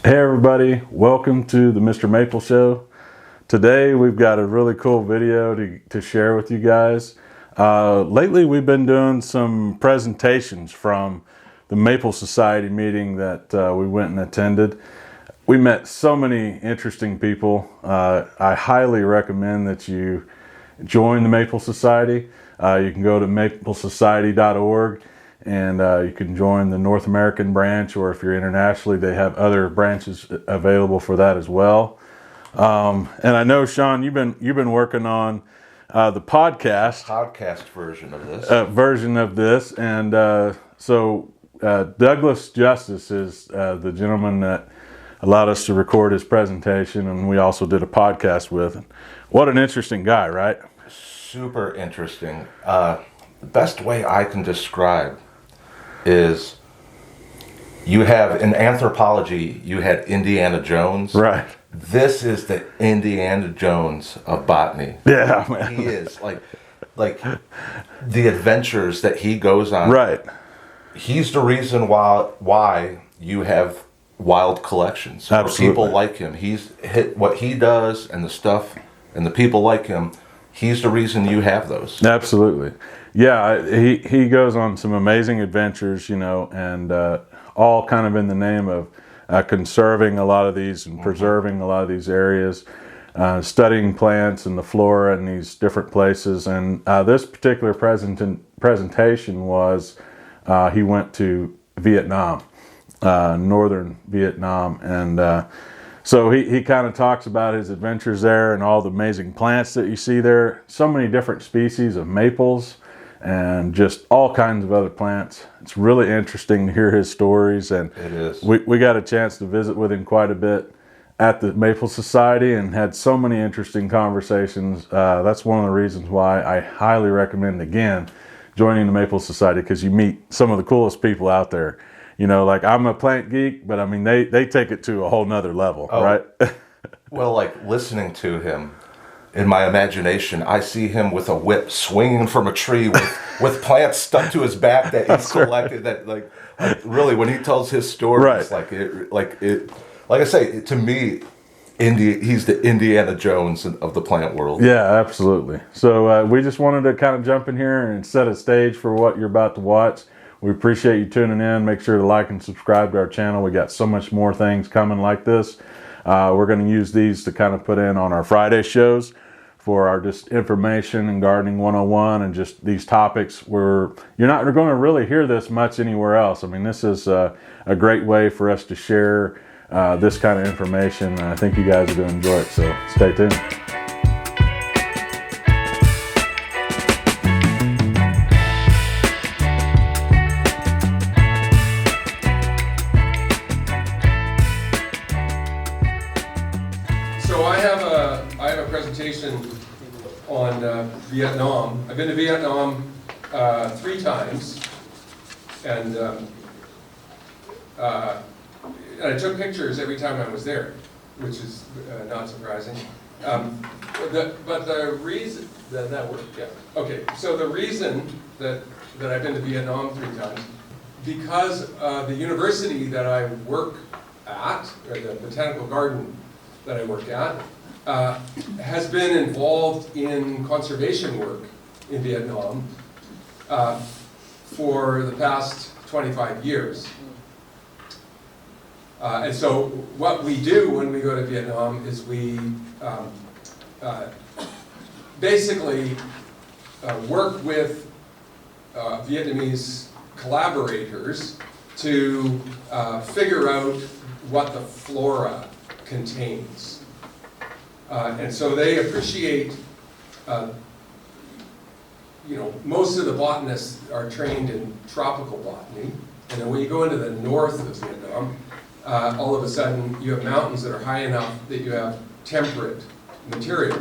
Hey everybody, welcome to the Mr. Maple Show. Today we've got a really cool video to share with you guys. Lately we've been doing some presentations from the Maple Society meeting that we went and attended. We met so many interesting people. I highly recommend that you join the Maple Society. You can go to maplesociety.org and you can join the North American branch, or if you're internationally, they have other branches available for that as well. And I know, Sean, you've been working on the podcast version of this, and so Douglas Justice is the gentleman that allowed us to record his presentation, and we also did a podcast with. And what an interesting guy, right? Super interesting. The best way I can describe is you have in anthropology, you had Indiana Jones. Right. This is the Indiana Jones of botany. Yeah, man. He is like the adventures that he goes on. Right. He's the reason why you have wild collections. Absolutely. People like him. He's hit what he does and the stuff and the people like him. He's the reason you have those. Absolutely. Yeah, he goes on some amazing adventures, and all kind of in the name of conserving a lot of these and preserving a lot of these areas, studying plants and the flora in these different places. And this particular presentation was, he went to Vietnam, northern Vietnam, and so he kind of talks about his adventures there and all the amazing plants that you see there. So many different species of maples and just all kinds of other plants. It's really interesting to hear his stories. And it is. We got a chance to visit with him quite a bit at the Maple Society and had so many interesting conversations. That's one of the reasons why I highly recommend, again, joining the Maple Society, because you meet some of the coolest people out there. Like I'm a plant geek, but I mean, they take it to a whole nother level, right? Well, like listening to him, in my imagination, I see him with a whip swinging from a tree with plants stuck to his back that he's collected. That like really, when he tells his story, Right. It's like I say, to me, he's the Indiana Jones of the plant world. Yeah, absolutely. So we just wanted to kind of jump in here and set a stage for what you're about to watch. We appreciate you tuning in. Make sure to like and subscribe to our channel. We got so much more things coming like this. We're going to use these to kind of put in on our Friday shows for our just information and gardening 101 and just these topics where you're not going to really hear this much anywhere else. I mean, this is a great way for us to share this kind of information. And I think you guys are going to enjoy it. So stay tuned. So I have a presentation on Vietnam. I've been to Vietnam 3 times, and I took pictures every time I was there, which is not surprising. But the reason that worked, yeah. Okay, so the reason that I've been to Vietnam 3 times, because the university that I work at, or the botanical garden that I work at, has been involved in conservation work in Vietnam for the past 25 years. And so what we do when we go to Vietnam is we basically work with Vietnamese collaborators to figure out what the flora contains. And so they appreciate, most of the botanists are trained in tropical botany, and then when you go into the north of Vietnam, all of a sudden you have mountains that are high enough that you have temperate material,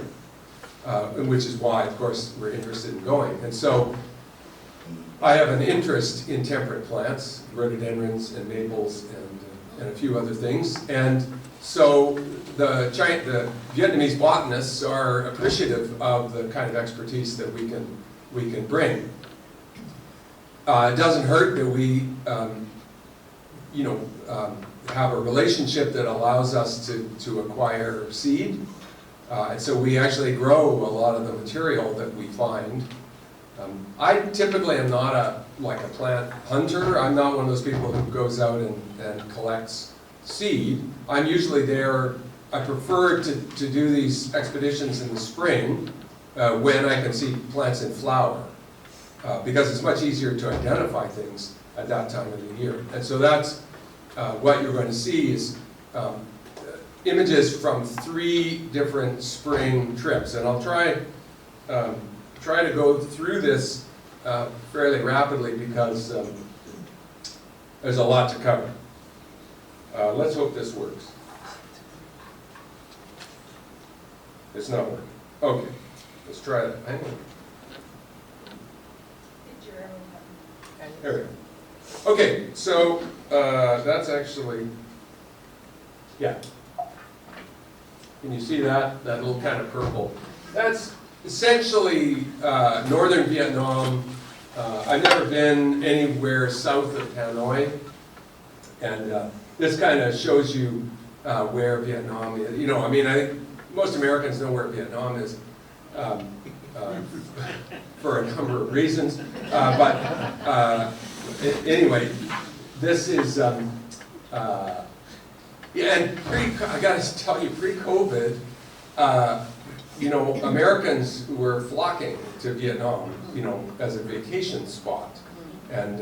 which is why, of course, we're interested in going. And so I have an interest in temperate plants, rhododendrons and maples and a few other things. And so the Vietnamese botanists are appreciative of the kind of expertise that we can bring. It doesn't hurt that we have a relationship that allows us to acquire seed. And so we actually grow a lot of the material that we find. I typically am not a plant hunter. I'm not one of those people who goes out and collects seed. I'm usually there. I prefer to do these expeditions in the spring when I can see plants in flower, because it's much easier to identify things at that time of the year. And so that's what you're going to see is images from 3 different spring trips. And I'll try to go through this fairly rapidly because there's a lot to cover. Let's hope this works. It's not working. Okay, let's try that. Hang on. There we go. Okay, so that's actually, yeah. Can you see that? That little kind of purple. That's essentially northern Vietnam. I've never been anywhere south of Hanoi. And this kind of shows you where Vietnam is. I think most Americans know where Vietnam is for a number of reasons. Anyway, this is, and I got to tell you, pre-COVID, Americans were flocking to Vietnam, as a vacation spot. And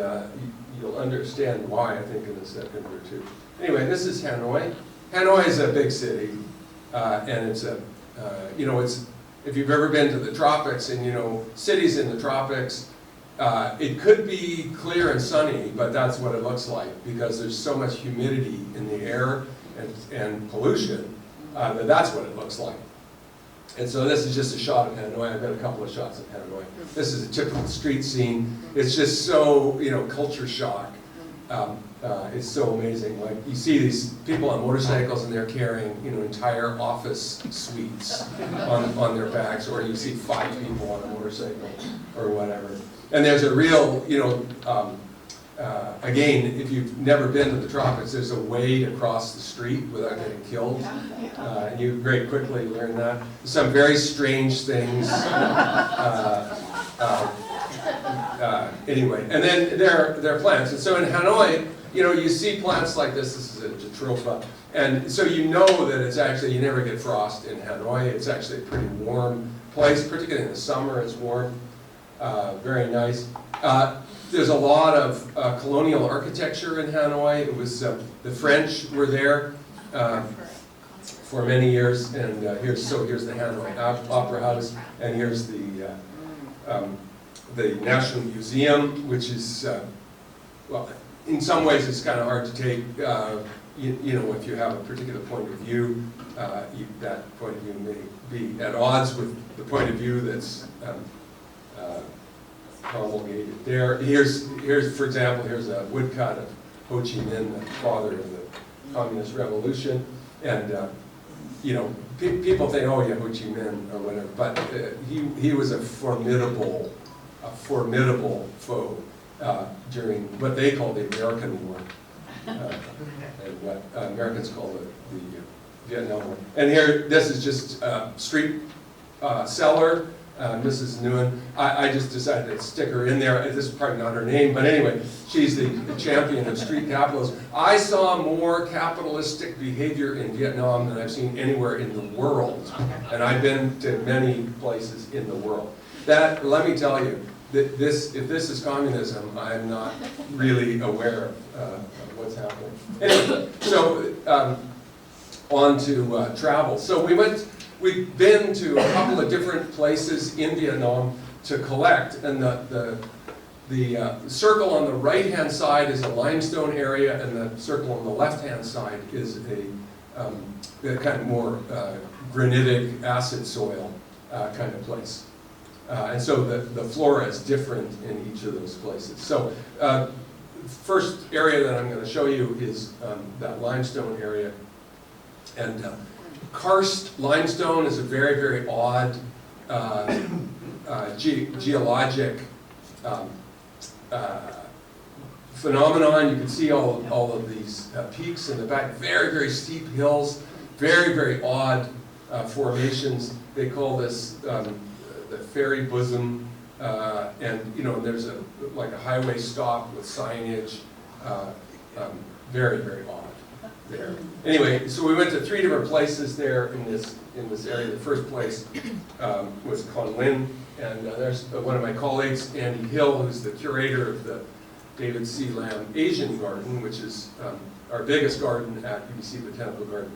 you'll understand why, I think, in a second or two. Anyway, this is Hanoi. Hanoi is a big city, and it's if you've ever been to the tropics, and cities in the tropics, it could be clear and sunny, but that's what it looks like because there's so much humidity in the air and pollution that's what it looks like. And so this is just a shot of Hanoi. I've got a couple of shots of Hanoi. This is a typical street scene. It's just so, culture shock. It's so amazing. Like, you see these people on motorcycles and they're carrying, entire office suites on their backs, or you see 5 people on a motorcycle or whatever. And there's a real, again, if you've never been to the tropics, there's a way to cross the street without getting killed. And you very quickly learn that. Some very strange things. Anyway, and then there are plants. And so in Hanoi, you see plants like this. This is a jatropha. And so you know that it's actually, you never get frost in Hanoi. It's actually a pretty warm place, particularly in the summer. It's warm. Very nice. There's a lot of colonial architecture in Hanoi. It was the French were there for many years, and here's the Hanoi Opera House, and here's the National Museum, which is well, in some ways it's kind of hard to take. If you have a particular point of view, that point of view may be at odds with the point of view that's promulgated there. Here's, for example, here's a woodcut of Ho Chi Minh, the father of the Communist Revolution, and people think, oh yeah, Ho Chi Minh or whatever, but he was a formidable foe during what they called the American War, and what Americans call the Vietnam War. And here, this is just street seller. Mrs. Nguyen, I just decided to stick her in there. This is probably not her name, but anyway, she's the champion of street capitalism. I saw more capitalistic behavior in Vietnam than I've seen anywhere in the world, and I've been to many places in the world. That, let me tell you, that if this is communism, I'm not really aware of what's happening. Anyway, so on to travel. So we've been to a couple of different places in Vietnam to collect, and the circle on the right-hand side is a limestone area, and the circle on the left-hand side is a kind of more granitic acid soil kind of place. And so the flora is different in each of those places. So first area that I'm going to show you is that limestone area. And karst limestone is a very, very odd geologic phenomenon. You can see all of these peaks in the back, very, very steep hills, very, very odd formations. They call this the fairy bosom, and there's like a highway stop with signage, very, very odd there. Anyway, so we went to 3 different places there in this area. The first place was Conlin, and there's one of my colleagues, Andy Hill, who's the curator of the David C. Lamb Asian Garden, which is our biggest garden at UBC Botanical Garden.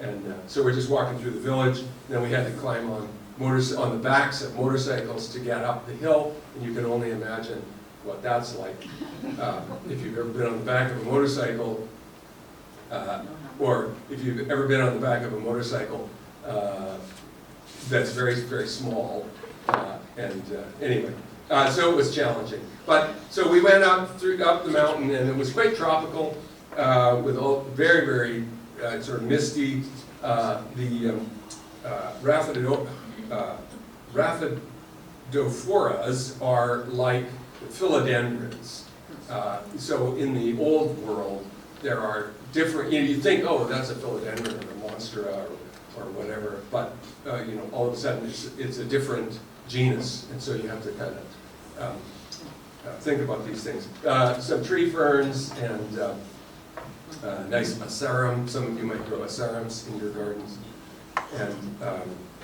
And so we're just walking through the village. Then we had to climb on the backs of motorcycles to get up the hill, and you can only imagine what that's like. If you've ever been on the back of a motorcycle, or if you've ever been on the back of a motorcycle that's very, very small. Anyway, so it was challenging. So we went up the mountain, and it was quite tropical, with all very, very sort of misty. The Rhaphidophores are like philodendrons. So in the old world, there are different, you think, oh, that's a philodendron or a monstera or whatever, but all of a sudden it's a different genus, and so you have to kind of think about these things. Some tree ferns and nice asarum. Some of you might grow asarums in your gardens. And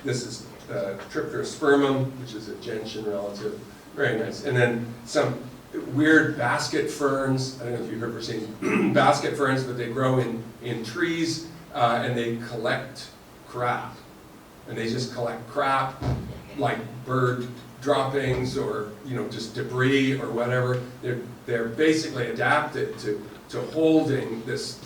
this is Tripterospermum, which is a gentian relative. Very nice. And then some weird basket ferns. I don't know if you've ever seen basket ferns, but they grow in trees, and they collect crap. And they just collect crap, like bird droppings or just debris or whatever. They're basically adapted to holding this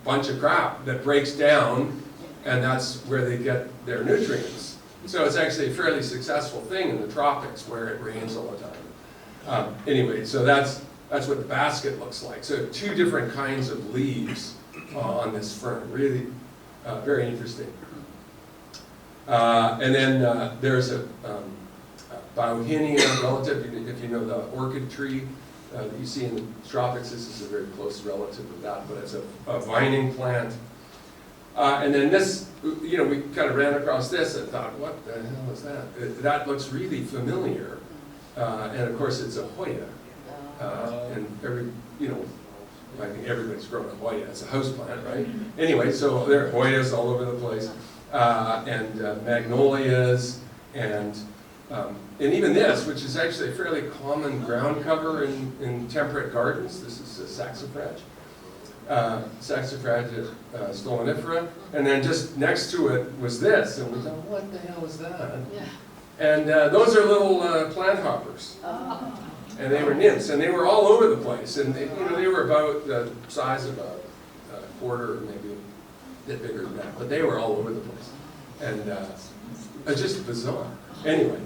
bunch of crap that breaks down, and that's where they get their nutrients. So it's actually a fairly successful thing in the tropics where it rains all the time. Anyway, so that's what the basket looks like. So 2 different kinds of leaves on this fern. Really very interesting. And then there's a Bauhinia relative, if you know the orchid tree that you see in the tropics. This is a very close relative of that, but it's a vining plant. And then this, we kind of ran across this and thought, what the hell is that? That looks really familiar. And of course it's a Hoya. And I think everybody's grown a Hoya. It's a house plant, right? Anyway, so there are Hoyas all over the place. And magnolias, and even this, which is actually a fairly common ground cover in temperate gardens. This is a saxifrage. Saxifrage stolonifera, and then just next to it was this, and we thought, what the hell is that? Yeah. And those are little plant hoppers, and they were nymphs, and they were all over the place, and they were about the size of a quarter, maybe a bit bigger than that, but they were all over the place, and it's just bizarre. Anyway,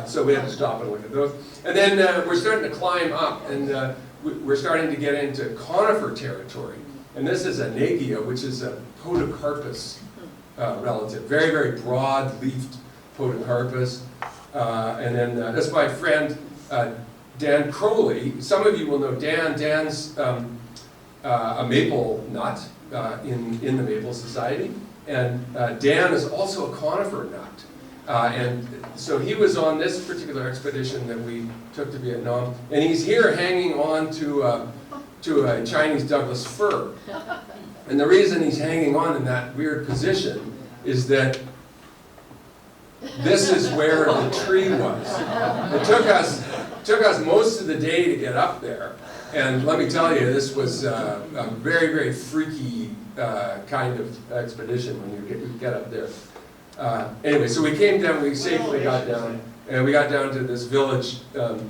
so we had to stop and look at those, and then we're starting to climb up, and we're starting to get into conifer territory. And this is a nagia, which is a podocarpus relative. Very, very broad-leafed podocarpus. And then that's my friend Dan Crowley. Some of you will know Dan. Dan's a maple nut in the Maple Society. And Dan is also a conifer nut. And so he was on this particular expedition that we took to Vietnam, and he's here hanging on to a Chinese Douglas fir. And the reason he's hanging on in that weird position is that this is where the tree was. It took us most of the day to get up there, and let me tell you, this was a very, very freaky kind of expedition when you get up there. Anyway, so we came down, we safely got down, and we got down to this village. The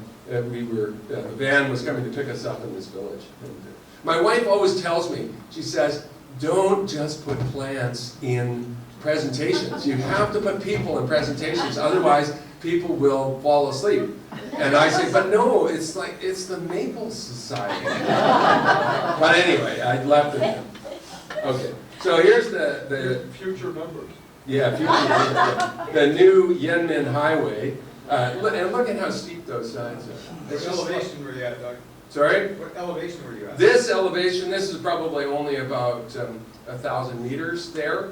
van was coming to pick us up in this village. And my wife always tells me, she says, don't just put plants in presentations. You have to put people in presentations, otherwise people will fall asleep. And I say, but no, it's the Maple Society. But anyway, I left it. Okay, so here's the future members. Yeah, the new Yenmin Highway. And look at how steep those sides are. What elevation were you at, Doug? Sorry? What elevation were you at? This elevation, this is probably only about 1,000 meters there.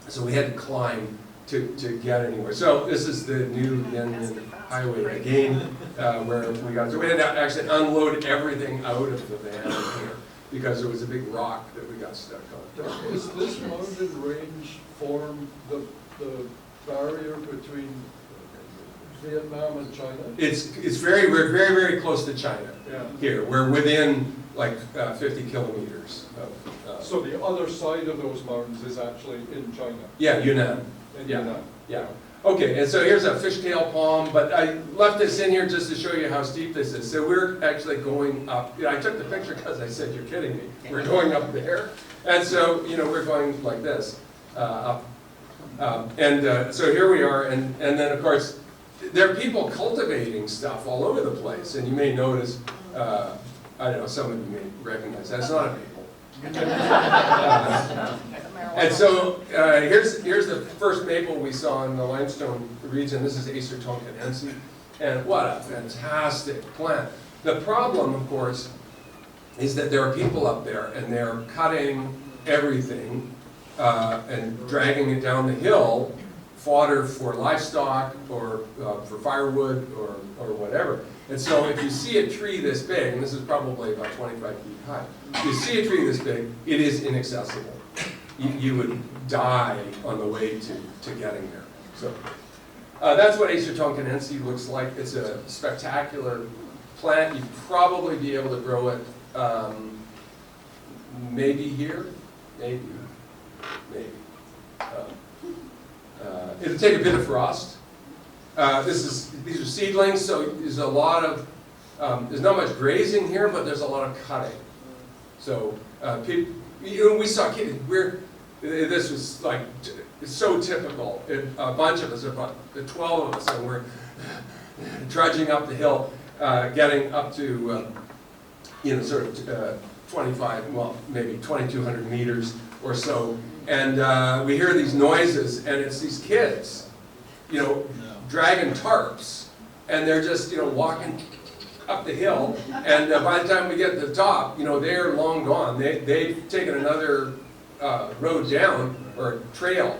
So we had to climb to get anywhere. So this is the new Union Highway again, where we got, so we had to actually unload everything out of the van here because there was a big rock that we got stuck on. Does this mountain range form the barrier between Vietnam and China? We're very, very close to China Yeah. here. We're within like 50 kilometers of, So the other side of those mountains is actually in China? yeah, Yunnan. In Yeah. Yunnan? Yeah. Okay, and so here's a fishtail palm, but I left this in here just to show you how steep this is. So we're actually going up. I took the picture because I said, you're kidding me. We're going up there. And so, we're going like this, up. So here we are, and then of course, there are people cultivating stuff all over the place. And you may notice, I don't know, some of you may recognize that's not a maple. And so here's the first maple we saw in the limestone region. This is Acer tonkinense, and what a fantastic plant. The problem, of course, is that there are people up there, and they're cutting everything and dragging it down the hill, fodder for livestock or for firewood or whatever. And so if you see a tree this big, and this is probably about 25 feet high, if you see a tree this big, it is inaccessible. You would die on the way to getting there. So that's what Acer tonkinense looks like. It's a spectacular plant. You'd probably be able to grow it maybe here, maybe. It'll take a bit of frost. These are seedlings, so there's a lot of, there's not much grazing here, but there's a lot of cutting. So we saw kids, this was like, it's so typical. A bunch of us, about 12 of us, and we're trudging up the hill, getting up to, sort of 25, well, maybe 2,200 meters or so. And we hear these noises, and it's these kids, dragging tarps, and they're just, walking up the hill. And by the time we get to the top, they're long gone. They've taken another road down, or trail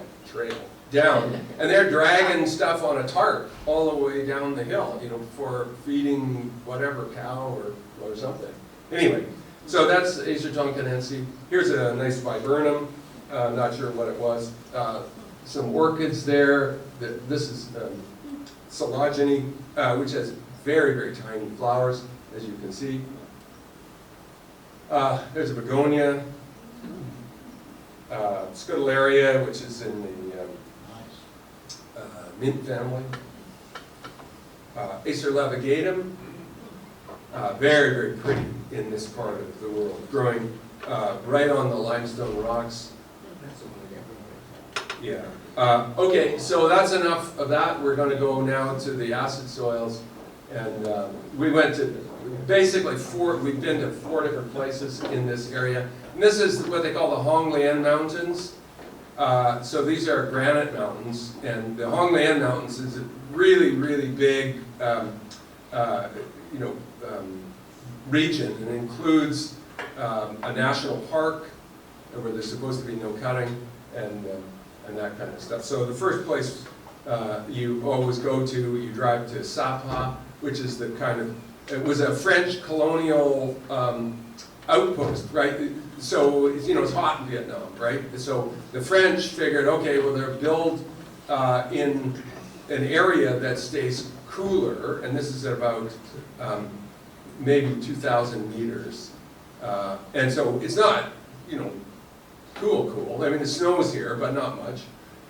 down, and they're dragging stuff on a tarp all the way down the hill, for feeding whatever cow or something. Anyway, so that's Acer tonkinense. Here's a nice viburnum. Not sure what it was. Some orchids there. This is Silogeny, which has very, very tiny flowers, as you can see. There's a begonia. Scutellaria, which is in the mint family. Acer levigatum. Very, very pretty in this part of the world, growing right on the limestone rocks. Yeah. Okay, so that's enough of that. We're going to go now to the acid soils, and we went to basically we've been to 4 different places in this area. And this is what they call the Honglian Mountains. So these are granite mountains, and the Honglian Mountains is a really, really big, region, and includes a national park where there's supposed to be no cutting and that kind of stuff. So the first place you always go to, you drive to Sapa, which is the kind of, it was a French colonial outpost, right? So, it's hot in Vietnam, right? So the French figured, okay, well, they'll build in an area that stays cooler, and this is at about maybe 2,000 meters. And so it's not, cool. I mean, the snow's here, but not much.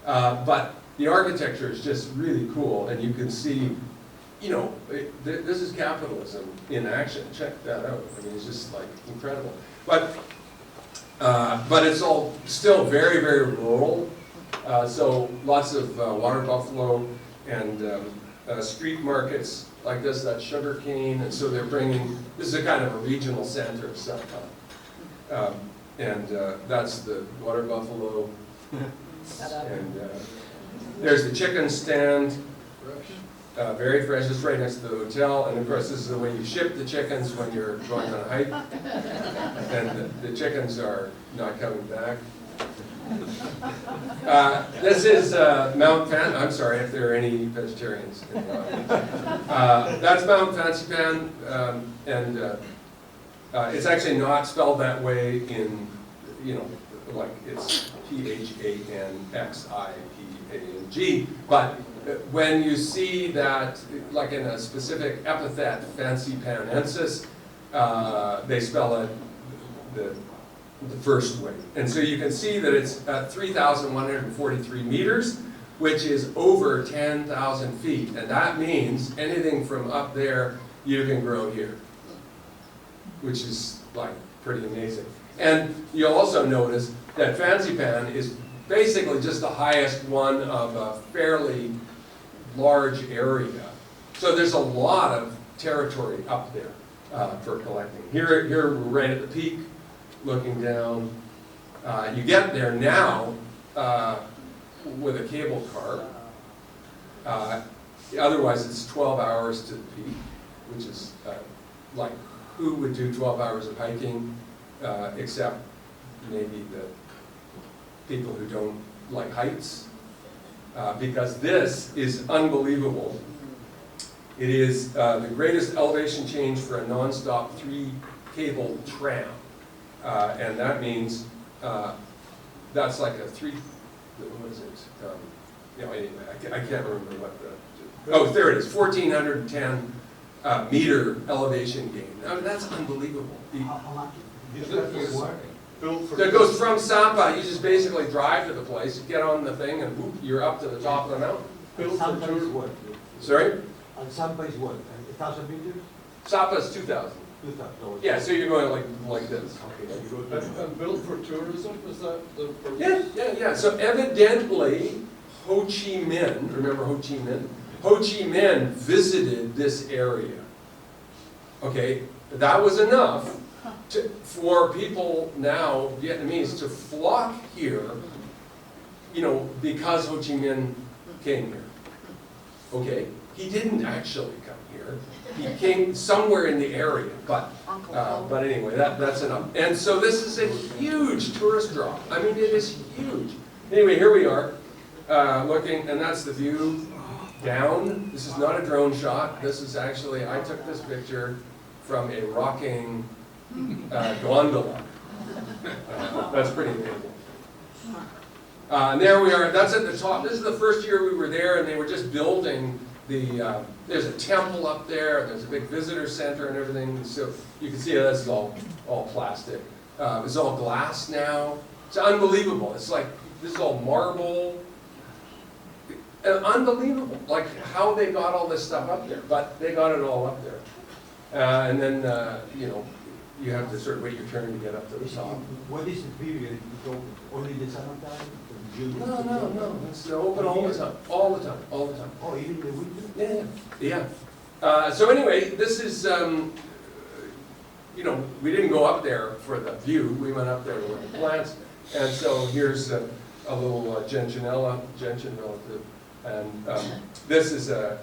But the architecture is just really cool, and you can see, this is capitalism in action. Check that out. I mean, it's just like incredible. But it's all still very, very rural. So lots of water buffalo and street markets like this, that sugar cane, and so they're bringing, this is a kind of a regional center of Sapa. And that's the water buffalo. And there's the chicken stand. very fresh, just right next to the hotel. And of course, this is the way you ship the chickens when you're going on a hike. And the chickens are not coming back. This is Mount Fan. I'm sorry if there are any vegetarians in the audience. That's Mount Fansipan, and it's actually not spelled that way in, like it's Phanxipang, but when you see that, like in a specific epithet, Fansipanensis, they spell it the first way. And so you can see that it's at 3,143 meters, which is over 10,000 feet. And that means anything from up there, you can grow here, which is like pretty amazing. And you'll also notice that Fansipan is basically just the highest one of a fairly large area. So there's a lot of territory up there for collecting. Here we're right at the peak, looking down. You get there now with a cable car. Otherwise, it's 12 hours to the peak, which is like, who would do 12 hours of hiking except maybe the people who don't like heights? Because this is unbelievable. It is the greatest elevation change for a non-stop 3-cable tram. And that means that's like a what is it? Anyway, I can't remember what there it is, 1,410 meter elevation gain. I mean, that's unbelievable. That goes from Sampa, you just basically drive to the place, you get on the thing, and whoop, you're up to the top of the mountain. Sampa is what? Sorry? And Sampa is what? 1,000 meters? Sampa is 2,000. 2,000. Yeah, so you're going like this. Okay, you go to And built for tourism, is that the purpose? Yeah. So evidently, Ho Chi Minh, remember Ho Chi Minh? Ho Chi Minh visited this area. Okay, that was enough for people now, Vietnamese, to flock here, because Ho Chi Minh came here. Okay, he didn't actually come here. He came somewhere in the area, but anyway, that's enough. And so this is a huge tourist draw. I mean, it is huge. Anyway, here we are, looking, and that's the view down. This is not a drone shot. This is actually, I took this picture from a rocking gondola. That's pretty amazing. And there we are, that's at the top. This is the first year we were there, and they were just building there's a temple up there, there's a big visitor center and everything. So you can see this is all plastic. It's all glass now. It's unbelievable. It's like, this is all marble. Unbelievable, like how they got all this stuff up there, but they got it all up there. And then, you have to sort of wait your turn to get up to the top. What is the period? It's open only in the summertime? No. It's open all the time. All the time. Oh, even the winter? Yeah. So anyway, this is, we didn't go up there for the view. We went up there to look at plants. And so here's a little gentianella, gentian relative. And this is a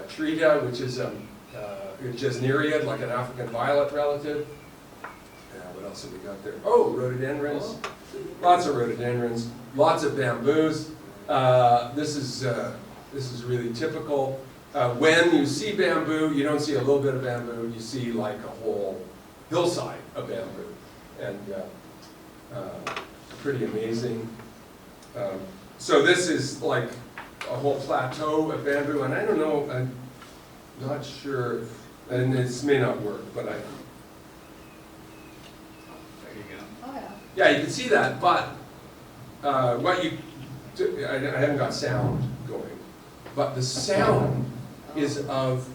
trita, which is just nereid, like an African violet relative. What else have we got there? Oh, rhododendrons. Lots of rhododendrons. Lots of bamboos. This is really typical. When you see bamboo, you don't see a little bit of bamboo. You see like a whole hillside of bamboo, and pretty amazing. So this is like a whole plateau of bamboo, and I don't know. I'm not sure, and this may not work, but I. Yeah, you can see that, but I haven't got sound going, but the sound is of,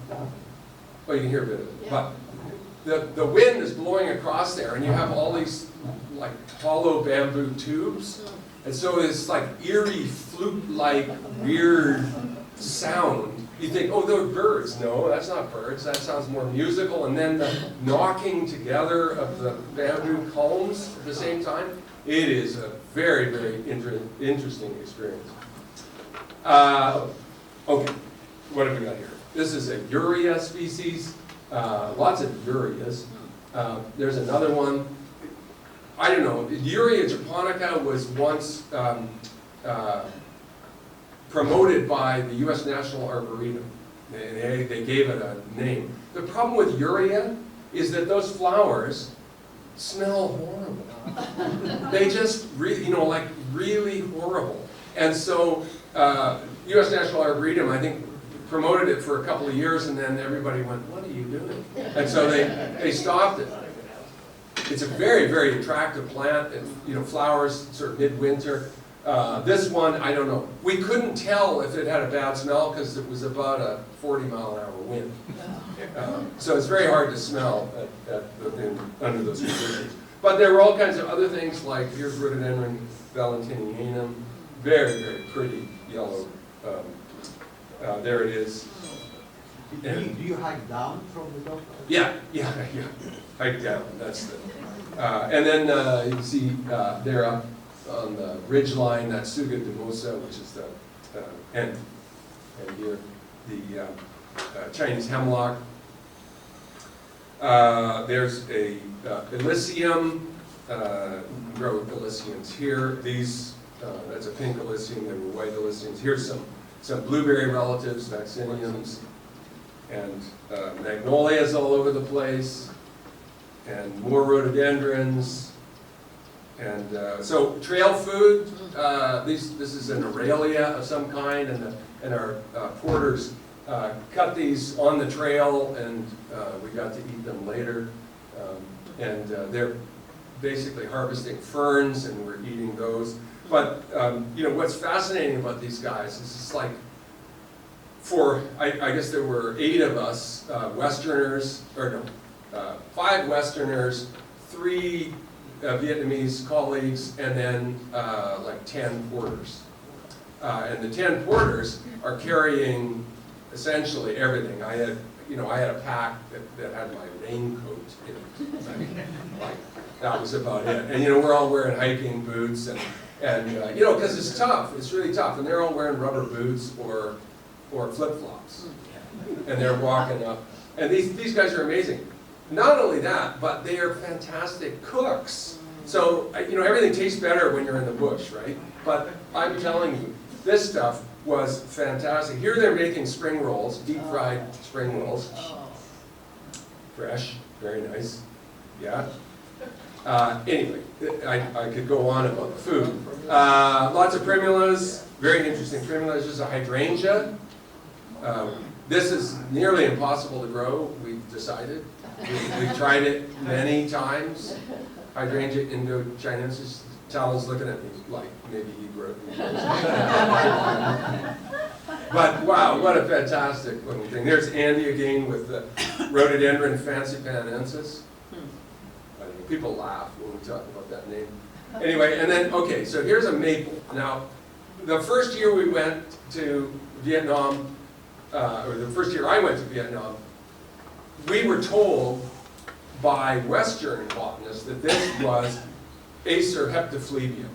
well, you can hear a bit of it, but the wind is blowing across there, and you have all these like hollow bamboo tubes, and so it's like eerie, flute-like, weird sound. You think, oh, they're birds. No, that's not birds. That sounds more musical. And then the knocking together of the bamboo culms at the same time. It is a very, very interesting experience. Okay, what have we got here? This is a urea species, lots of ureas. There's another one. I don't know, Urea japonica was once promoted by the U.S. National Arboretum. They gave it a name. The problem with urea is that those flowers smell horrible. They just, like really horrible. And so U.S. National Arboretum, I think, promoted it for a couple of years, and then everybody went, what are you doing? And so they stopped it. It's a very, very attractive plant. It flowers sort of midwinter. This one, I don't know. We couldn't tell if it had a bad smell because it was about a 40-mile-an-hour wind. So it's very hard to smell under those conditions. But there were all kinds of other things, like here's Rhododendron valentinianum, very, very pretty yellow. There it is. And Do you hike down from the top? yeah. Hike down, that's the. And then you can see there up on the ridge line, that's Suga de Mosa, which is the end. And here, the Chinese hemlock. There's a Elysium, grow Elysiums here. These, that's a pink Elysium, there were white Elysiums. Here's some blueberry relatives, vacciniums, and magnolias all over the place, and more rhododendrons. And so trail food, this is an Aurelia of some kind, and our porters cut these on the trail, and we got to eat them later. And they're basically harvesting ferns, and we're eating those. But what's fascinating about these guys is it's like, I guess there were 8 of us, Westerners, or no, 5 Westerners, 3 Vietnamese colleagues, and then like 10 porters. And the 10 porters are carrying essentially everything. I had a pack that had my raincoat in it. Like, that was about it. And we're all wearing hiking boots, and because it's tough. It's really tough. And they're all wearing rubber boots or flip-flops. And they're walking up. And these guys are amazing. Not only that, but they are fantastic cooks. So, everything tastes better when you're in the bush, right? But I'm telling you, this stuff was fantastic. Here they're making spring rolls, deep-fried spring rolls. Fresh, very nice. Yeah. Anyway, I could go on about the food. Lots of primulas, very interesting primulas. There's a hydrangea. This is nearly impossible to grow, we've decided. We've tried it many times. Hydrangea Indochinensis. Talon's looking at me like maybe he grew it. But wow, what a fantastic looking thing. There's Andy again with the Rhododendron Fancypanensis. People laugh when we talk about that name. Anyway, and then, okay, so here's a maple. Now, the first year we went to Vietnam, or the first year I went to Vietnam, we were told by Western botanists that this was Acer heptaflebium.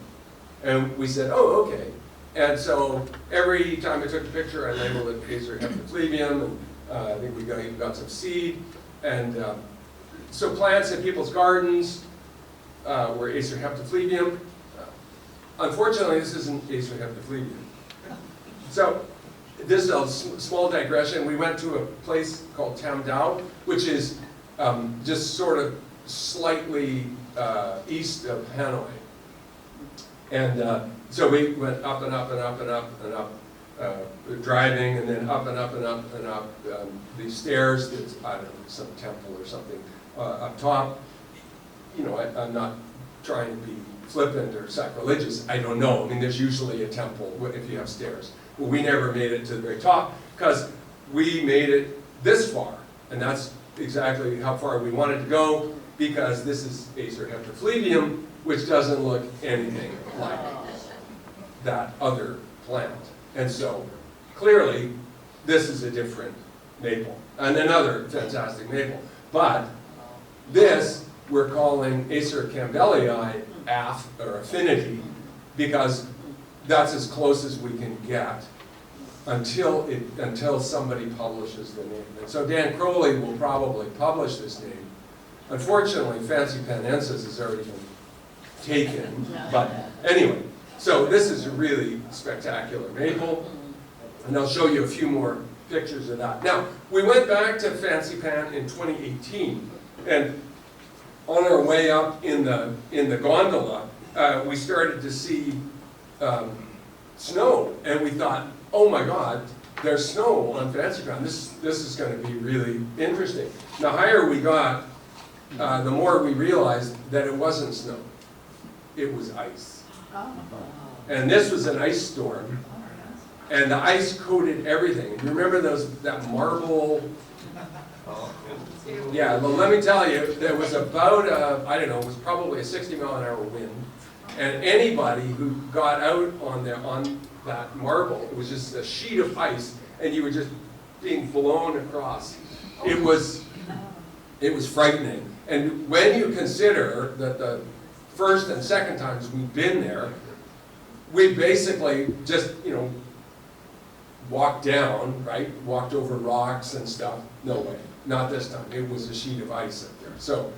And we said, oh, okay. And so every time I took a picture, I labeled it Acer heptaflebium, and I think we got some seed. And so plants in people's gardens were Acer heptaflebium. Unfortunately, this isn't Acer heptaflebium. So this is a small digression. We went to a place called Tam Dao, which is just sort of slightly east of Hanoi. And so we went up and up and up and up and up, driving, and then up and up and up and up these stairs. That's, I don't know, some temple or something up top. I'm not trying to be flippant or sacrilegious. I don't know. I mean, there's usually a temple if you have stairs. Well, we never made it to the very top because we made it this far, and that's exactly how far we wanted to go, because this is Acer heptaflebium, which doesn't look anything like that other plant. And so, clearly, this is a different maple, and another fantastic maple. But this we're calling Acer campbellii or affinity, because that's as close as we can get until somebody publishes the name. And so Dan Crowley will probably publish this name. Unfortunately, Fancy Panensis has already been taken, but anyway, so this is a really spectacular maple, and I'll show you a few more pictures of that. Now, we went back to Fancy Pan in 2018, and on our way up in the gondola, we started to see snow, and we thought, oh my God, there's snow on Fancy Pan. This is going to be really interesting. The higher we got, the more we realized that it wasn't snow. It was ice. And this was an ice storm. And the ice coated everything. And you remember that marble? Yeah, well, let me tell you, there was about I don't know, it was probably a 60-mile-an-hour wind. And anybody who got out on that marble, it was just a sheet of ice, and you were just being blown across. It was frightening. And when you consider that the first and second times we've been there, we basically just, walked down, right? Walked over rocks and stuff. No way, not this time. It was a sheet of ice up there. So,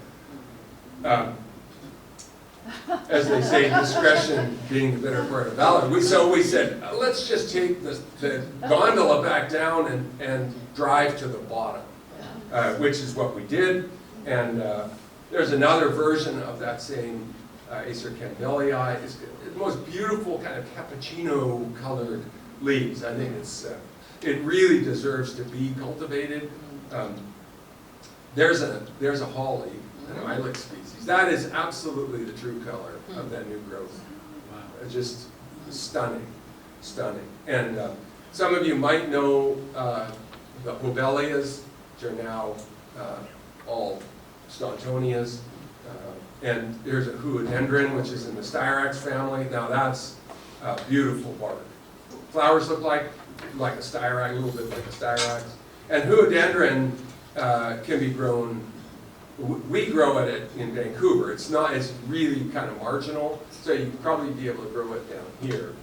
as they say, discretion being the better part of valor. So we said, let's just take the gondola back down and drive to the bottom, which is what we did. And there's another version of that same Acer campbellii. It's the most beautiful kind of cappuccino-colored leaves. I think it really deserves to be cultivated. There's a holly, an ilex species. That is absolutely the true color of that new growth. Wow. Just stunning, stunning. And some of you might know the hobelias, which are now all Stauntonias. And there's a huodendron, which is in the styrax family. Now that's a beautiful bark. Flowers look like a styrax, a little bit like a styrax. And huodendron can be grown. We grow it in Vancouver. It's really kind of marginal, so you'd probably be able to grow it down here.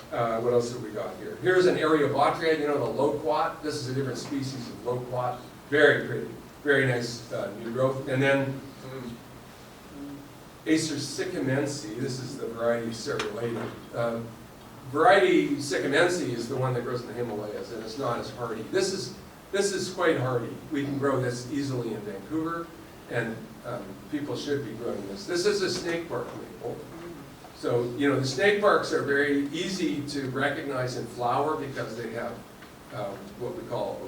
What else have we got here? Here's an Areobotrya, the loquat. This is a different species of loquat. Very pretty, very nice new growth. And then Acer sycamensi, this is the variety serrulatum. Variety sycamensi is the one that grows in the Himalayas, and it's not as hardy. This is quite hardy. We can grow this easily in Vancouver, and people should be growing this. This is a snake bark maple. So, the snake barks are very easy to recognize in flower because they have what we call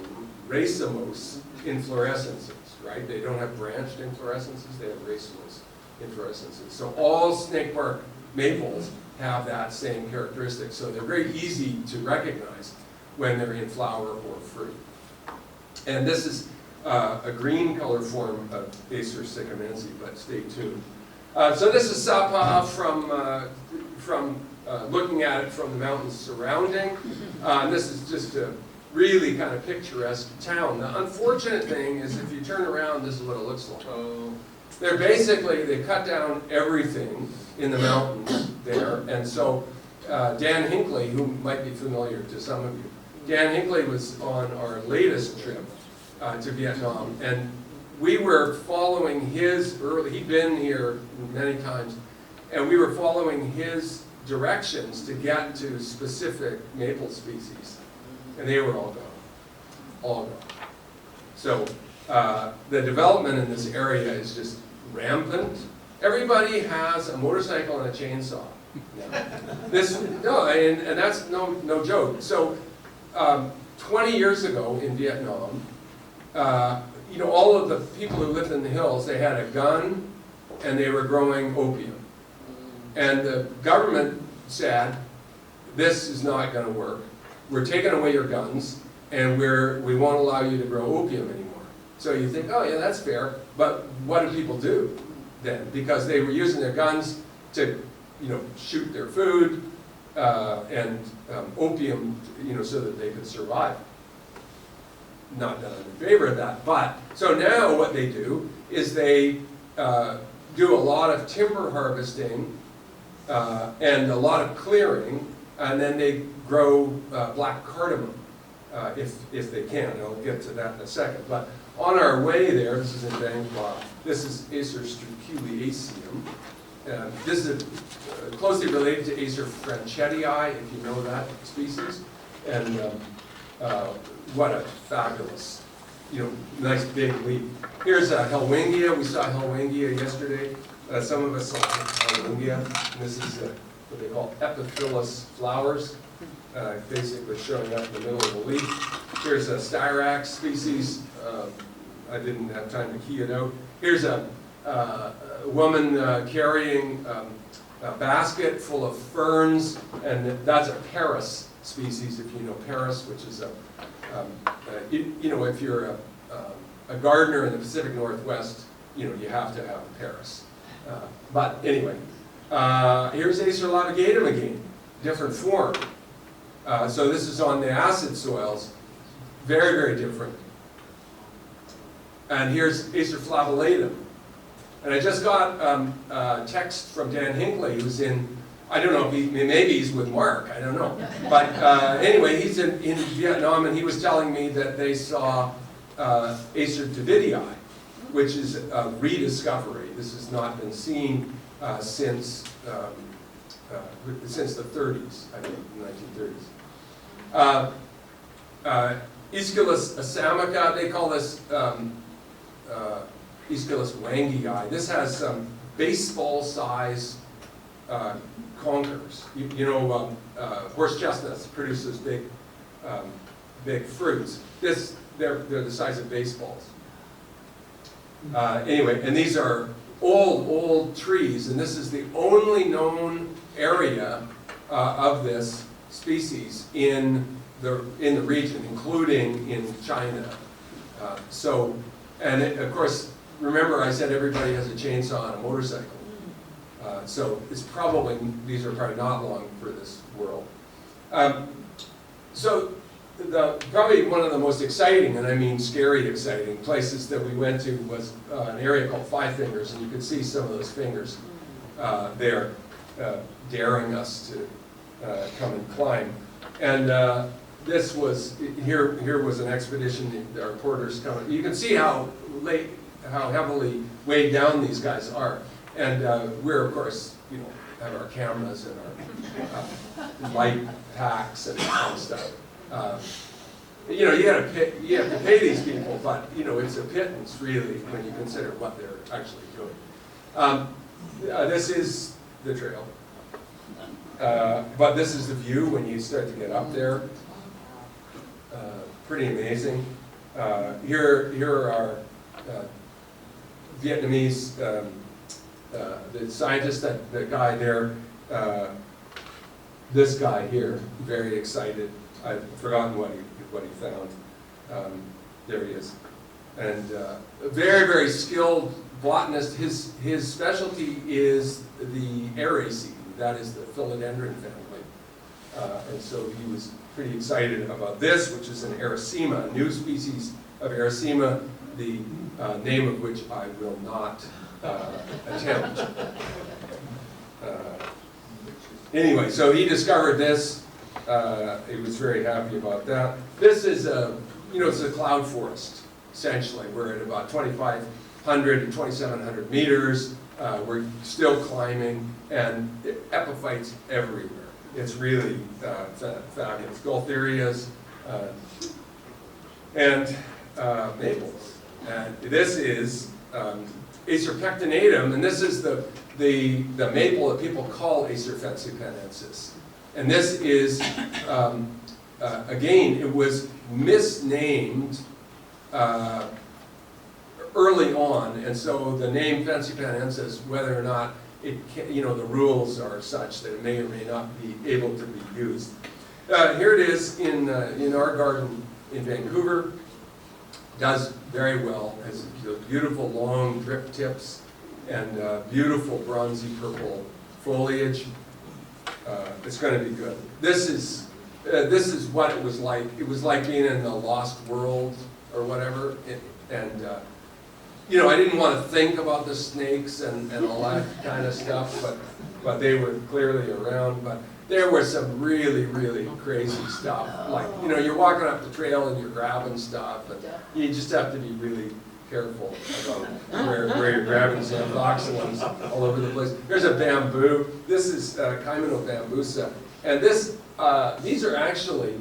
racemose inflorescences, right? They don't have branched inflorescences, they have racemose inflorescences. So all snake bark maples have that same characteristic. So they're very easy to recognize when they're in flower or fruit. And this is a green color form of Acer sycamensi, but stay tuned. So this is Sapa from looking at it from the mountains surrounding. This is just a really kind of picturesque town. The unfortunate thing is if you turn around, this is what it looks like. They cut down everything in the mountains there. And so Dan Hinckley, who might be familiar to some of you, Dan Hinckley was on our latest trip to Vietnam, and we were following he'd been here many times, and we were following his directions to get to specific maple species, and they were all gone. So the development in this area is just rampant. Everybody has a motorcycle and a chainsaw. And that's no joke. So 20 years ago in Vietnam, all of the people who lived in the hills, they had a gun and they were growing opium. And the government said, this is not going to work. We're taking away your guns and we won't allow you to grow opium anymore. So you think, oh yeah, that's fair. But what do people do then? Because they were using their guns to, shoot their food and opium, so that they could survive. Not that I'm in favor of that, but so now what they do is they do a lot of timber harvesting and a lot of clearing and then they grow black cardamom, if they can, and I'll get to that in a second. But on our way there, this is in Vancouver, this is Acer struculeaceum. This is closely related to Acer franchettii, if you know that species. And what a fabulous, nice big leaf. Here's Helwingia. We saw Helwingia yesterday. Some of us saw Helwingia. And this is what they call epiphyllous flowers, basically showing up in the middle of the leaf. Here's a styrax species. I didn't have time to key it out. Here's a woman carrying a basket full of ferns, and that's a Paris species, if you know Paris, which is if you're a gardener in the Pacific Northwest, you have to have Paris. But anyway, here's Acer latigatum again, different form. So this is on the acid soils, very, very different. And here's Acer flavellatum. And I just got a text from Dan Hinckley, who's in, I don't know, maybe he's with Mark, I don't know. But anyway, he's in Vietnam, and he was telling me that they saw Acer davidii, which is a rediscovery. This has not been seen since the 30s, I think, the 1930s. Aesculus asamica, they call this Aesculus wangii. This has some baseball-size conkers. Horse chestnuts produces big fruits. They're the size of baseballs. Anyway, and these are old trees, and this is the only known area of this species in the region, including in China. Of course, remember I said everybody has a chainsaw on a motorcycle. So these are probably not long for this world. Probably one of the most exciting, and I mean scary exciting, places that we went to was an area called Five Fingers, and you could see some of those fingers there daring us to come and climb. And this was, here was an expedition, our porters coming. You can see how heavily weighed down these guys are. And we're, of course, have our cameras and our light packs and that kind of stuff. You have to pay these people, but it's a pittance really when you consider what they're actually doing. This is the trail, but this is the view when you start to get up there. Pretty amazing. Here are our Vietnamese, the scientist, the guy there. This guy here, very excited. I've forgotten what he found. There he is, and a very, very skilled botanist. His specialty is the Araceae. That is the philodendron family, and so he was pretty excited about this, which is an Aracema, a new species of Aracema, the name of which I will not attempt. Anyway, so he discovered this. He was very happy about that. This is it's a cloud forest, essentially. We're at about 2,500 and 2,700 meters. We're still climbing, and epiphytes everywhere. It's really fabulous. Gultherias and maples. And this is Acer pectinatum, and this is the maple that people call Acer fancypanensis. And this is, again, it was misnamed early on, and so the name fancypanensis, whether or not it can, the rules are such that it may or may not be able to be used. Here it is in our garden in Vancouver. Does very well. Has beautiful long drip tips and beautiful bronzy purple foliage. It's going to be good. This is what it was like. It was like being in the Lost World or whatever. I didn't want to think about the snakes and all that kind of stuff, but they were clearly around. But there was some really, really crazy stuff. Like, you're walking up the trail and you're grabbing stuff, and you just have to be really careful about where you're grabbing some oxalins all over the place. There's a bamboo. This is Caimano bambusa. And these are actually,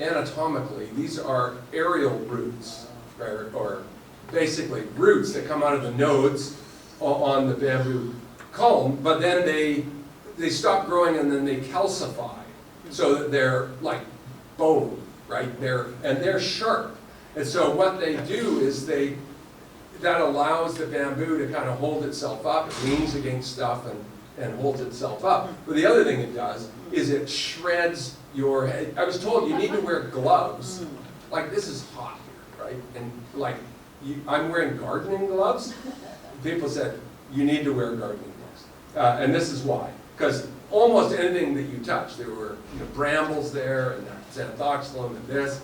anatomically, these are aerial roots, or basically roots that come out of the nodes on the bamboo culm, but then they stop growing and then they calcify, so that they're like bone, right? They're sharp. And so what they do is that allows the bamboo to kind of hold itself up. It leans against stuff and holds itself up. But the other thing it does is it shreds your head. I was told you need to wear gloves. Like, this is hot here, right? And like, I'm wearing gardening gloves. People said, you need to wear gardening gloves. And this is why. Because almost anything that you touch, there were brambles there, and xanthoxylum and this,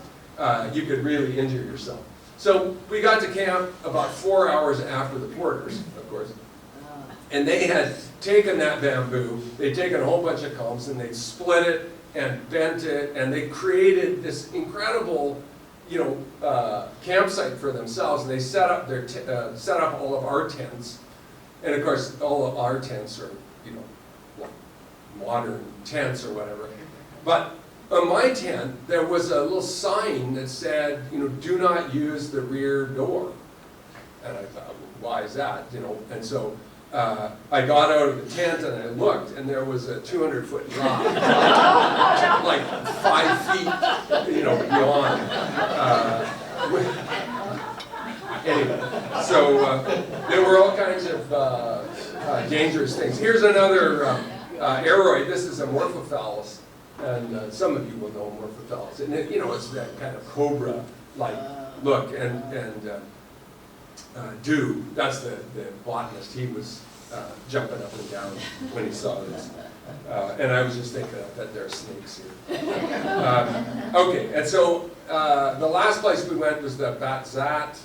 you could really injure yourself. So we got to camp about 4 hours after the porters, of course, and they had taken that bamboo, they'd taken a whole bunch of culms, and they'd split it and bent it, and they created this incredible, campsite for themselves. And they set up all of our tents, and of course, all of our tents are, like modern tents or whatever. But on my tent, there was a little sign that said, do not use the rear door. And I thought, well, why is that? And so I got out of the tent and I looked, and there was a 200-foot drop, like 5 feet, beyond. Anyway, so there were all kinds of dangerous things. Here's another aeroid. This is a Morphophallus. And some of you will know Morphophallus. And it's that kind of cobra-like look. And Dew, that's the botanist, he was jumping up and down when he saw this. And I was just thinking, I bet there are snakes here. Okay, and so the last place we went was the Batzat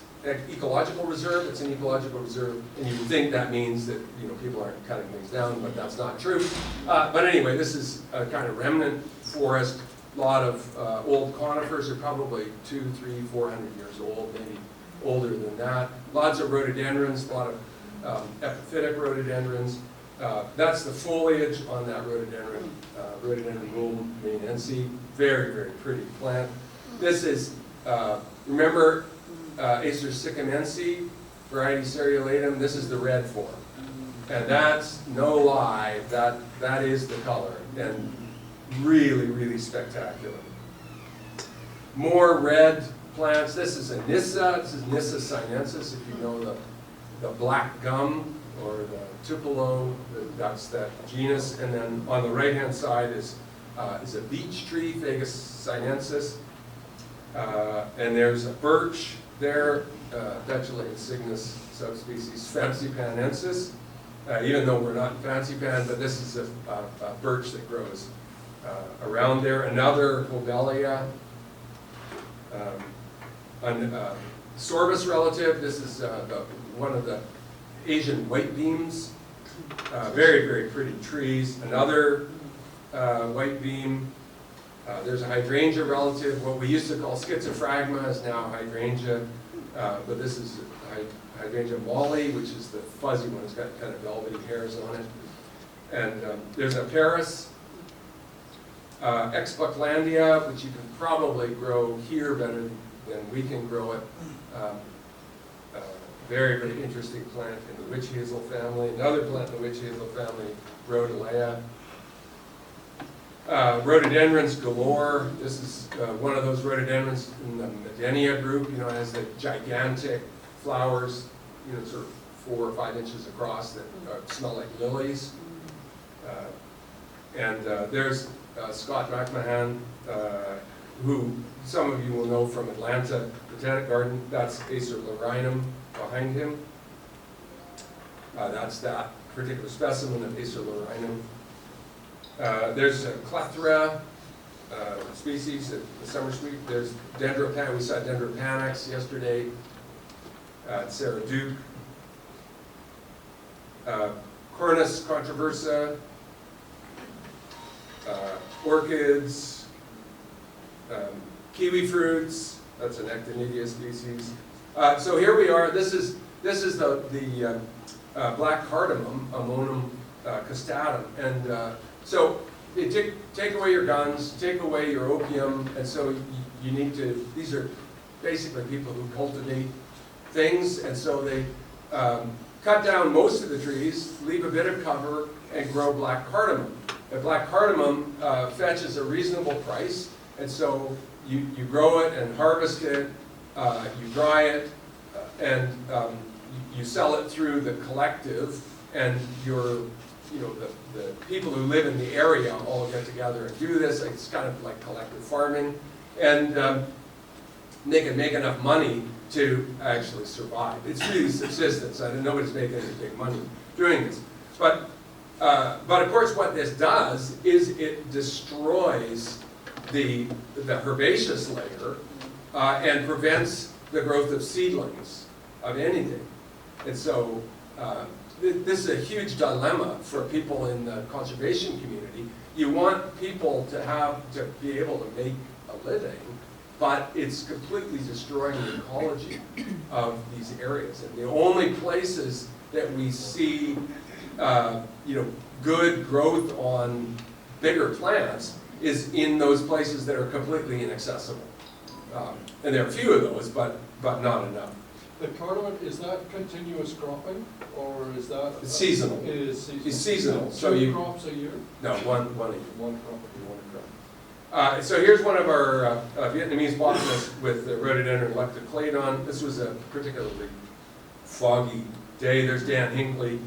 Ecological Reserve. It's an ecological reserve, and you would think that means that people aren't cutting things down, but that's not true. But anyway, this is a kind of remnant forest. A lot of old conifers are probably 200, 300, 400 years old, maybe older than that. Lots of rhododendrons, a lot of epiphytic rhododendrons. That's the foliage on that rhododendron, rhododendron bulbinense. Very, very pretty plant. This is, remember, Acer sycamense, variety seriolatum. This is the red form. And that's no lie, that is the color, and really, really spectacular. More red plants. This is a Nyssa. This is Nyssa sinensis, if you know the black gum or the tupelo. That's that genus. And then on the right-hand side is a beech tree, Fagus sinensis. And there's a birch there, Betula insignis subspecies, Fancypanensis. Even though we're not in Fancypan, but this is a birch that grows around there. Another Hobelia, Sorbus relative. This is one of the Asian white beams. Very, very pretty trees. Another white beam. There's a hydrangea relative. What we used to call schizophragma is now hydrangea, but this is hydrangea molly, which is the fuzzy one. It's got kind of velvety hairs on it. And there's a Paris, Exbucklandia, which you can probably grow here better than we can grow it. Very, very interesting plant in the witch hazel family. Another plant in the witch hazel family, Rhodolea. Rhododendrons galore. This is one of those rhododendrons in the Medenia group. It has the gigantic flowers, sort of 4 or 5 inches across that smell like lilies. And there's Scott McMahon, who some of you will know from Atlanta Botanic Garden. That's Acer laurinum behind him. That's that particular specimen of Acer laurinum. There's a Clethra species, the summer sweet. There's Dendropan. We saw Dendropanax yesterday. Sarah Duke, Cornus controversa, orchids, kiwi fruits. That's an actinidia species. So here we are. This is the black cardamom, Ammonium castatum, and so you take away your guns, take away your opium, and so you need to. These are basically people who cultivate things, and so they cut down most of the trees, leave a bit of cover, and grow black cardamom. And black cardamom fetches a reasonable price, and so you grow it and harvest it, you dry it, and you sell it through the collective, and the people who live in the area all get together and do this. It's kind of like collective farming, and they can make enough money to actually survive. It's really subsistence. Nobody's making any big money doing this. But of course what this does is it destroys the herbaceous layer and prevents the growth of seedlings of anything. And so this is a huge dilemma for people in the conservation community. You want people to be able to make a living, but it's completely destroying the ecology of these areas. And the only places that we see, good growth on bigger plants is in those places that are completely inaccessible. And there are a few of those, but not enough. The cardamom, is that continuous cropping, or is that? It's seasonal. It is seasonal. It's seasonal. So So two you crops a year? no one a year. One crop a year. One crop. So here's one of our Vietnamese botanists with rhododendron leptocladon. This was a particularly foggy day. There's Dan Hinckley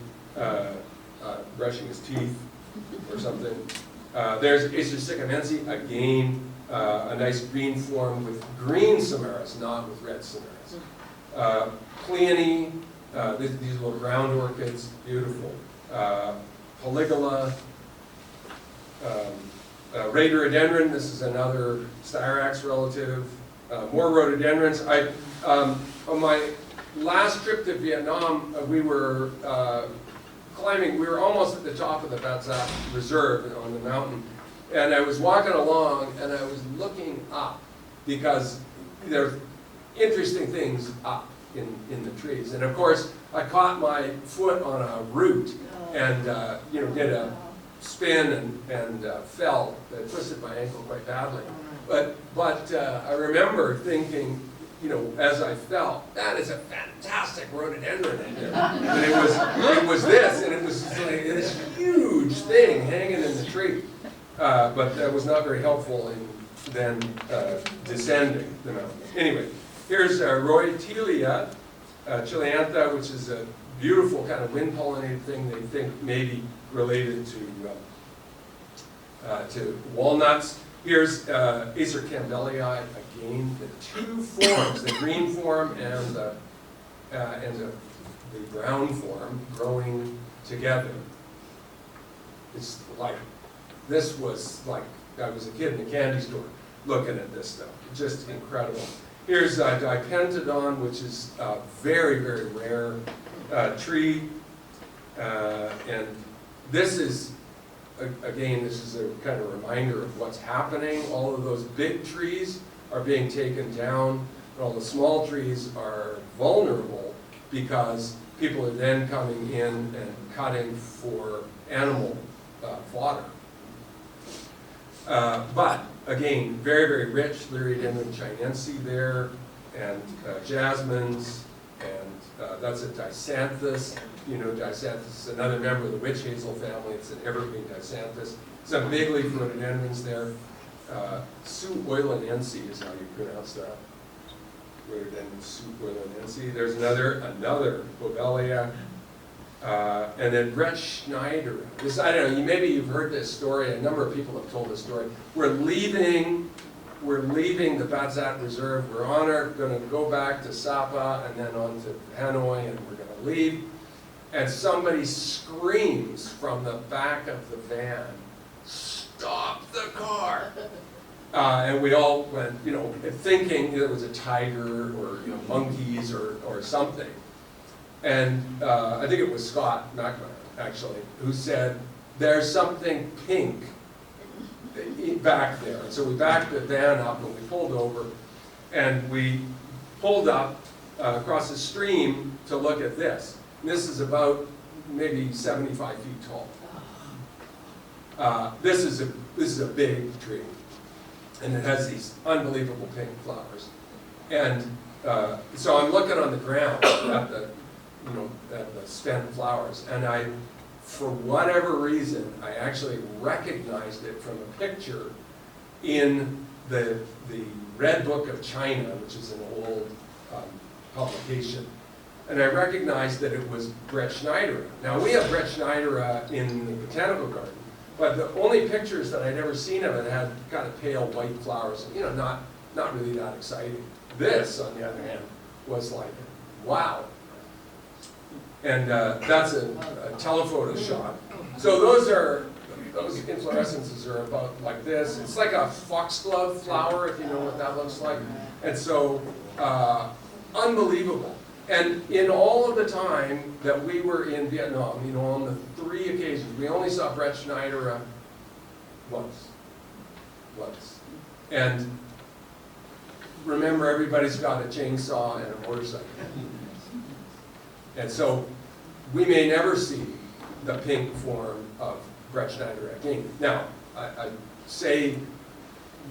brushing his teeth or something. There's Acer sycamense, again, a nice green form with green samaras, not with red samaras. Cleone, these little ground orchids, beautiful. Polygala, rhododendron, this is another styrax relative. More rhododendrons. On my last trip to Vietnam, we were climbing, we were almost at the top of the Bat Sat Reserve on the mountain. And I was walking along and I was looking up because there's interesting things up in the trees. And of course, I caught my foot on a root and did a spin and fell. I twisted my ankle quite badly. But I remember thinking, as I fell, that is a fantastic rhododendron in there. And it was this, and it was like this huge thing hanging in the tree. But that was not very helpful in then descending the mountain. Anyway, here's Roytelia chileantha, which is a beautiful kind of wind-pollinated thing they think may be related to walnuts. Here's Acer campbellii, again, the two forms, the green form and the brown form growing together. It's like, this was like, I was a kid in a candy store looking at this stuff. Just incredible. Here's Dipentodon, which is a very, very rare tree. And this is, again, this is a kind of reminder of what's happening. All of those big trees are being taken down, and all the small trees are vulnerable because people are then coming in and cutting for animal fodder. But again, very, very rich Liriodendron chinense there, and jasmines, and that's a Disanthus. Disanthus is another member of the witch hazel family. It's an evergreen Disanthus. Some big leaf rhododendrons there. Suoilenense is how you pronounce that. Rhododendron Suoilenense. There's another Bovelia. And then Brett Schneider. This, I don't know, maybe you've heard this story. A number of people have told this story. We're leaving the Bat Sat Reserve. We're going to go back to Sapa and then on to Hanoi, and we're going to leave. And somebody screams from the back of the van, "Stop the car!" And we all went, thinking there was a tiger or monkeys or something. And I think it was Scott McMahon, actually, who said, "There's something pink back there." And so we backed the van up and we pulled over, and we pulled up across the stream to look at this. And this is about maybe 75 feet tall. This is a big tree, and it has these unbelievable pink flowers. And so I'm looking on the ground at the spent flowers, and for whatever reason, I actually recognized it from a picture in the Red Book of China, which is an old publication. And I recognized that it was Brett Schneidera. Now, we have Brett Schneidera in the botanical garden, but the only pictures that I'd ever seen of it had kind of pale white flowers, and not really that exciting. This, on the other hand, was like, wow. And that's a telephoto shot. So those inflorescences are about like this. It's like a foxglove flower, if you know what that looks like. And so, unbelievable. And in all of the time that we were in Vietnam, on the 3 occasions, we only saw Brett Schneidera once. And remember, everybody's got a chainsaw and a motorcycle. And so we may never see the pink form of Brett Schneider again. Now, I say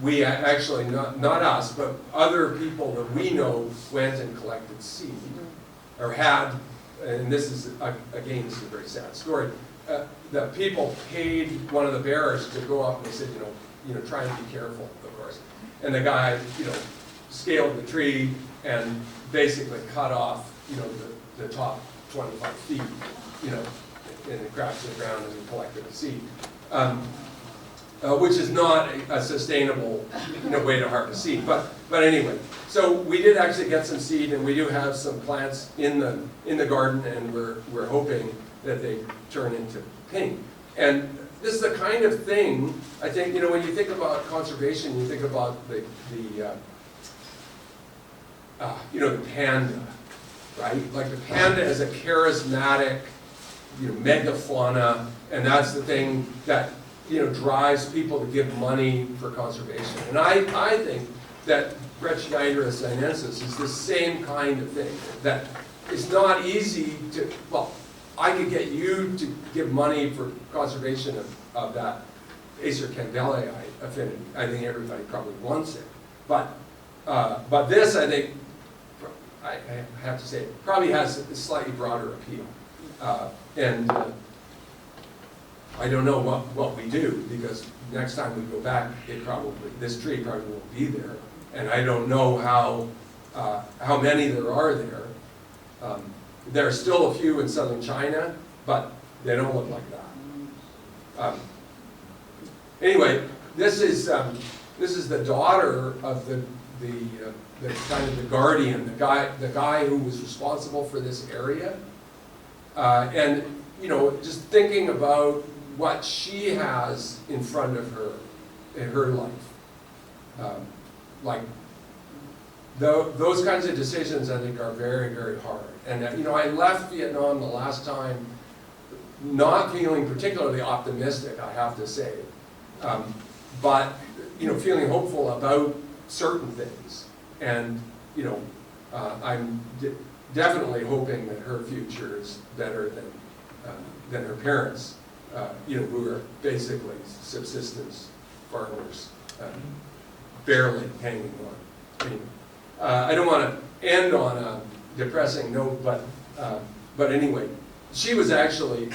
we actually, not us, but other people that we know went and collected seed, or had, and this is, again, this is a very sad story, the people paid one of the bearers to go up and they said, try and be careful, of course. And the guy, scaled the tree and basically cut off, the top 25 feet, and it crashed to the ground and we collected the seed. Which is not a sustainable way to harvest seed. But anyway, so we did actually get some seed, and we do have some plants in the garden, and we're hoping that they turn into pink. And this is the kind of thing, I think, when you think about conservation, you think about the panda, right? Like the panda is a charismatic, megafauna, and that's the thing that, drives people to give money for conservation. And I think that Brett Schneider sinensis is the same kind of thing, that it's not easy to, I could get you to give money for conservation of that Acer candelae affinity. I think everybody probably wants it. But this, I think, I have to say, probably has a slightly broader appeal. I don't know what we do, because next time we go back, this tree probably won't be there. And I don't know how many there are there. There are still a few in southern China, but they don't look like that. Anyway, this is the daughter of the kind of the guardian, the guy who was responsible for this area. And just thinking about what she has in front of her in her life, like those kinds of decisions, I think, are very, very hard. And I left Vietnam the last time not feeling particularly optimistic, I have to say, but feeling hopeful about certain things. And I'm definitely hoping that her future is better than her parents, who are basically subsistence farmers, barely hanging on. I mean, I don't want to end on a depressing note, but anyway, she was actually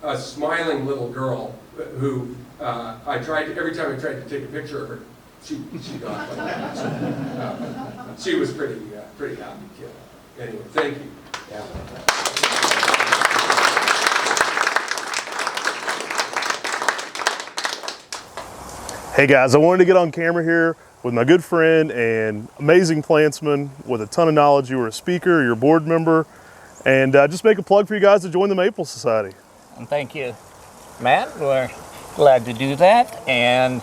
a smiling little girl who every time I tried to take a picture of her, she got like that. So, she was pretty happy kid. Anyway, thank you. Yeah. Hey guys, I wanted to get on camera here with my good friend and amazing plantsman with a ton of knowledge. You were a speaker, you're a board member, and just make a plug for you guys to join the Maple Society. And thank you, Matt. We're glad to do that. And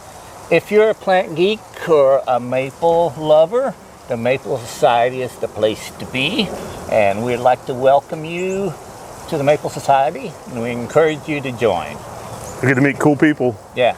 If you're a plant geek or a maple lover, the Maple Society is the place to be. And we'd like to welcome you to the Maple Society, and we encourage you to join. We get to meet cool people. Yeah.